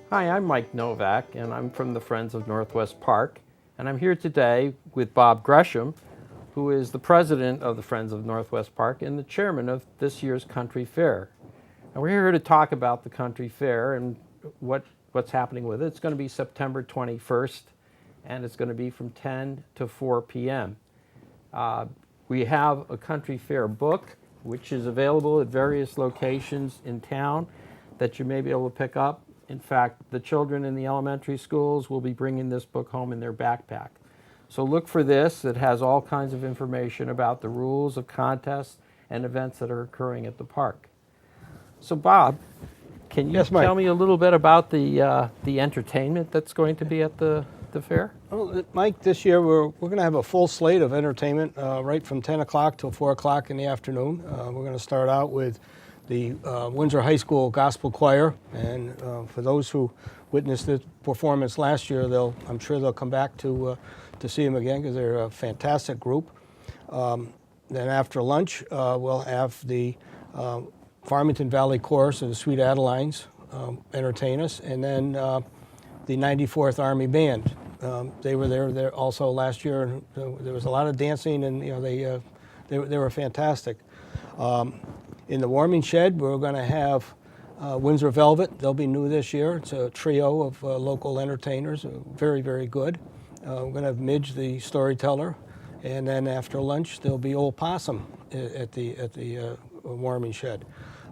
Hi, I'm Mike Novak, and I'm from the Friends of Northwest Park, and I'm here today with Bob Gresham, who is the president of the Friends of Northwest Park and the chairman of this year's Country Fair. And we're here to talk about the Country Fair and what's happening with it. It's going to be September 21st, and it's going to be from 10 to 4 p.m. We have a Country Fair book, which is available at various locations in town that you may be able to pick up. In fact, the children in the elementary schools will be bringing this book home in their backpack. So look for this. It has all kinds of information about the rules of contests and events that are occurring at the park. So Bob, can you Yes, Mike. tell me a little bit about the entertainment that's going to be at the fair? Well, Mike, this year we're going to have a full slate of entertainment right from 10 o'clock till 4 o'clock in the afternoon. We're going to start out with the Windsor High School Gospel Choir, and for those who witnessed the performance last year, I'm sure they'll come back to see them again because they're a fantastic group. Then after lunch, we'll have the Farmington Valley Chorus of the Sweet Adelines entertain us, and then the 94th Army Band. They were there also last year, and there was a lot of dancing, and they were fantastic. In the warming shed, we're going to have Windsor Velvet. They'll be new this year. It's a trio of local entertainers, very, very good. We're going to have Midge, the storyteller, and then after lunch there'll be Old Possum at the warming shed.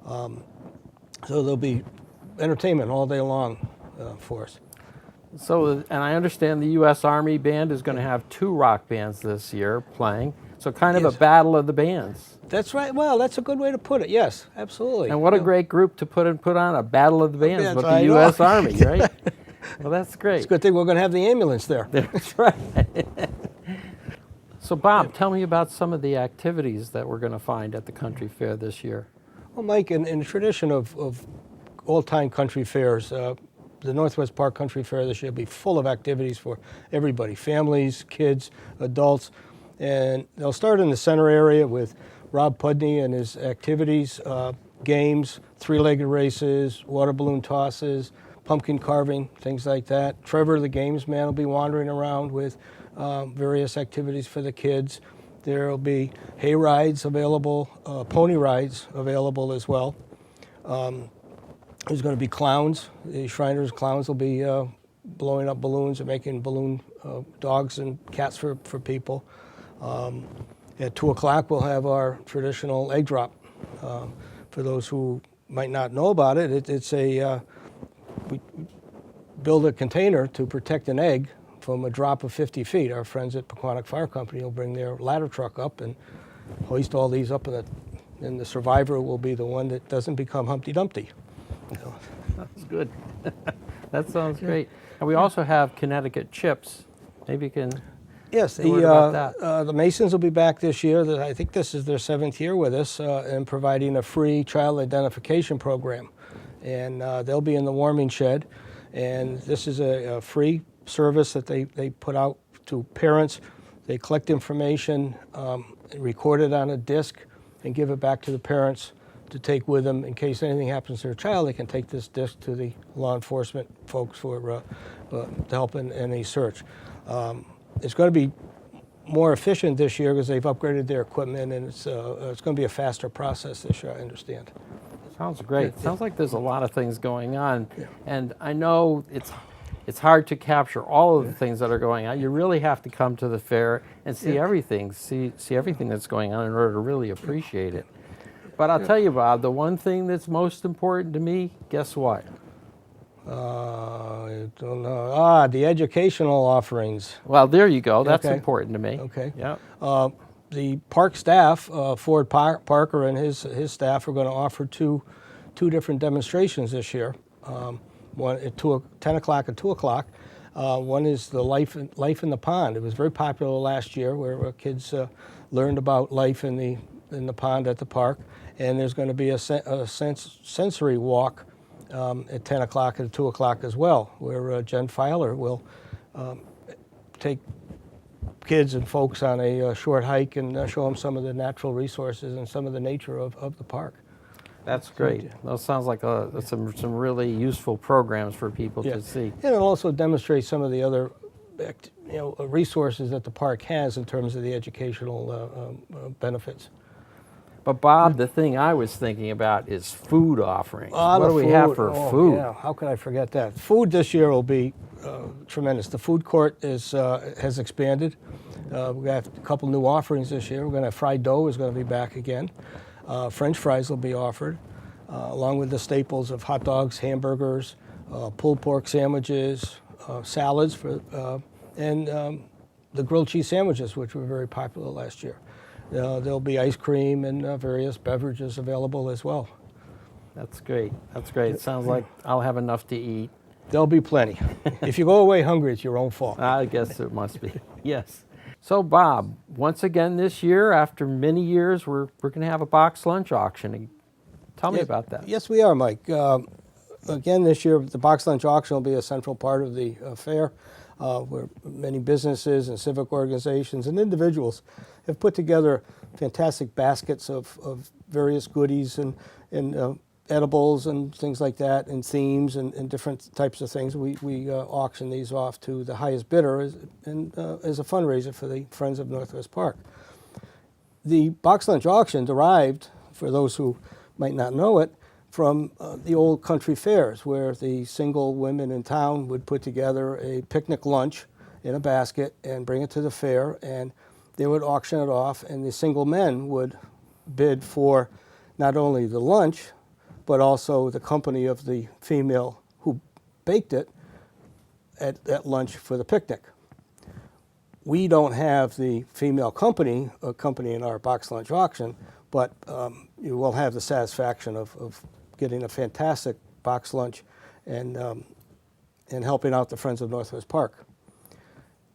So there'll be entertainment all day long for us. So, and I understand the U.S. Army Band is going to have two rock bands this year playing. So kind of Yes. a battle of the bands. That's right. Well, that's a good way to put it. Yes, absolutely. And what a great group to put on a battle of the bands bands, with I the know. U.S. Army, right? Well, that's great. It's a good thing we're going to have the ambulance there. That's right. So Bob, tell me about some of the activities that we're going to find at the Country Fair this year. Well, Mike, in the tradition of old-time country fairs, the Northwest Park Country Fair this year will be full of activities for everybody, families, kids, adults. And they'll start in the center area with Rob Pudney and his activities, games, three-legged races, water balloon tosses, pumpkin carving, things like that. Trevor, the games man, will be wandering around with various activities for the kids. There will be hay rides available, pony rides available as well. There's going to be clowns. The Shriners clowns will be blowing up balloons and making balloon dogs and cats for people. At 2 o'clock, we'll have our traditional egg drop. For those who might not know about it, we build a container to protect an egg from a drop of 50 feet. Our friends at Pequannock Fire Company will bring their ladder truck up and hoist all these up, and the survivor will be the one that doesn't become Humpty Dumpty. That's good. That sounds great. And we also have Connecticut chips. Maybe you can Yes, say a word about that. the Masons will be back this year. I think this is their 7th year with us, and providing a free child identification program. And they'll be in the warming shed. And this is a free service that they put out to parents. They collect information, record it on a disc, and give it back to the parents to take with them in case anything happens to their child. They can take this disc to the law enforcement folks for to help in any search. It's going to be more efficient this year because they've upgraded their equipment, and it's going to be a faster process this year, I understand. Sounds great. Sounds like there's a lot of things going on. And I know it's hard to capture all of the things that are going on. You really have to come to the fair and see everything, see everything that's going on in order to really appreciate it. But I'll tell you, Bob, the one thing that's most important to me, guess what? I don't know. The educational offerings. Well, there you go. That's Okay. important to me. Okay. Yeah. The park staff, Ford Parker and his staff, are going to offer two different demonstrations this year. One at 10 o'clock and 2 o'clock. One is the life in the pond. It was very popular last year, where kids learned about life in the pond at the park. And there's going to be a sensory walk at 10 o'clock and 2 o'clock as well, where Jen Filer will take kids and folks on a short hike and show them some of the natural resources and some of the nature of the park. That's great. That sounds like some really useful programs for people to see. And it'll also demonstrate some of the other resources that the park has in terms of the educational benefits. But Bob, the thing I was thinking about is food offerings. What do we have for food? Yeah, how could I forget that? Food this year will be tremendous. The food court has expanded. We have a couple new offerings this year. We're going to have fried dough is going to be back again. French fries will be offered, along with the staples of hot dogs, hamburgers, pulled pork sandwiches, salads, and the grilled cheese sandwiches, which were very popular last year. There'll be ice cream and various beverages available as well. That's great. That's great. It sounds like I'll have enough to eat. There'll be plenty. If you go away hungry, it's your own fault. I guess it must be. Yes. So, Bob, once again this year, after many years, we're going to have a box lunch auction. Tell me about that. Yes, we are, Mike. Again, this year, the box lunch auction will be a central part of the fair, where many businesses and civic organizations and individuals have put together fantastic baskets of various goodies and edibles and things like that, and themes and different types of things. We auction these off to the highest bidder as a fundraiser for the Friends of Northwest Park. The box lunch auction derived, for those who might not know it, from the old country fairs, where the single women in town would put together a picnic lunch in a basket and bring it to the fair, and they would auction it off, and the single men would bid for not only the lunch, but also the company of the female who baked it at lunch for the picnic. We don't have the female company in our box lunch auction, but you will have the satisfaction of getting a fantastic box lunch and helping out the Friends of Northwest Park.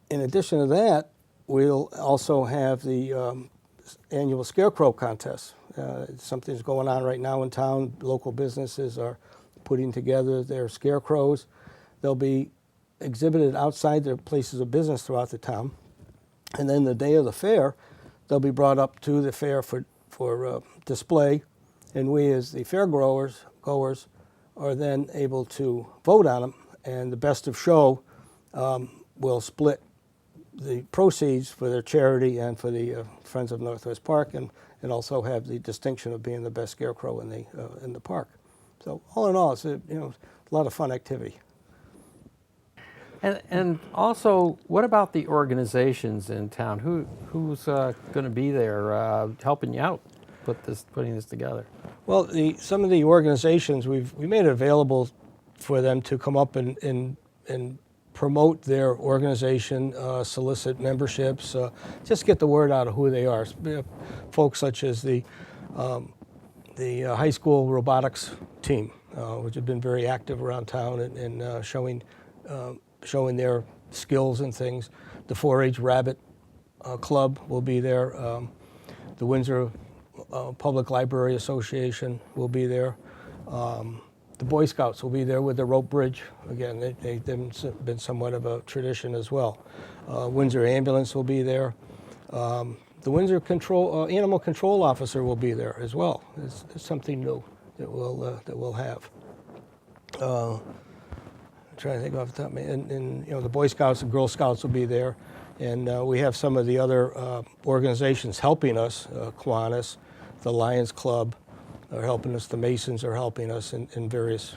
In addition to that, we'll also have the annual Scarecrow contest. Something's going on right now in town. Local businesses are putting together their scarecrows. They'll be exhibited outside their places of business throughout the town. And then the day of the fair, they'll be brought up to the fair for display. And we, as the fair goers, are then able to vote on them. And the best of show will split the proceeds for their charity and for the Friends of Northwest Park, and also have the distinction of being the best scarecrow in the park. So all in all, it's a lot of fun activity. And also, what about the organizations in town? Who's going to be there helping you out putting this together? Well, some of the organizations we made it available for them to come up and promote their organization, solicit memberships, just get the word out of who they are. Folks such as the high school robotics team, which have been very active around town and showing their skills and things. The 4-H Rabbit Club will be there. The Windsor Public Library Association will be there. The Boy Scouts will be there with the rope bridge. Again, they've been somewhat of a tradition as well. Windsor Ambulance will be there. The Windsor Animal Control Officer will be there as well. It's something new that we'll have. I'm trying to think off the top of my head. And the Boy Scouts and Girl Scouts will be there. And we have some of the other organizations helping us, Kiwanis, the Lions Club, are helping us. The Masons are helping us in various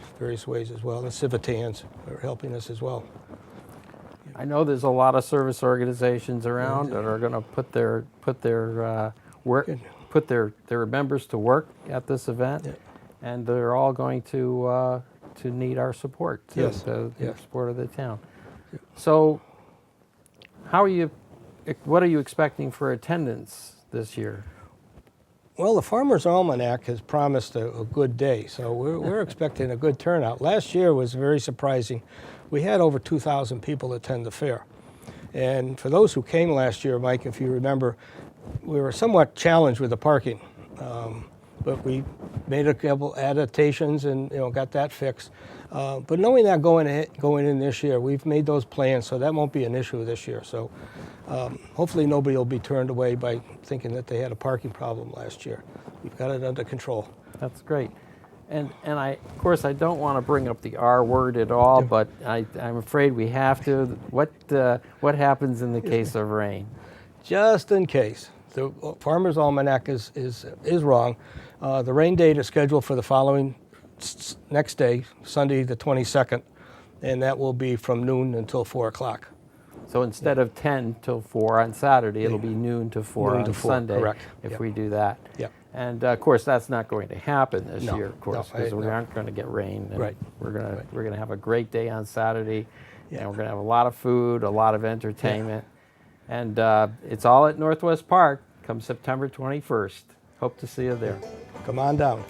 ways as well. The Civitans are helping us as well. I know there's a lot of service organizations around that are going to put their members to work at this event, and they're all going to need our support too. Yes. The support of the town. So, what are you expecting for attendance this year? Well, the Farmer's Almanac has promised a good day, so we're expecting a good turnout. Last year was very surprising. We had over 2,000 people attend the fair. And for those who came last year, Mike, if you remember, we were somewhat challenged with the parking. But we made a couple adaptations and got that fixed. But knowing that going in this year, we've made those plans, so that won't be an issue this year. So hopefully nobody will be turned away by thinking that they had a parking problem last year. We've got it under control. That's great. And of course, I don't want to bring up the R word at all, but I'm afraid we have to. What happens in the case of rain? Just in case, the Farmer's Almanac is wrong. The rain date is scheduled for the following next day, Sunday the 22nd, and that will be from noon until 4 o'clock. So instead of 10 till 4 on Saturday, it'll be noon to 4 Noon on to 4, Sunday correct. if Yep. we do that. Yep. And of course, that's not going to happen this No, year, of course, no, because we no. aren't going to get rain. And Right. We're gonna Right. we're gonna have a great day on Saturday, Yeah. and we're gonna have a lot of food, a lot of entertainment, and it's all at Northwest Park come September 21st. Hope to see you there. Come on down.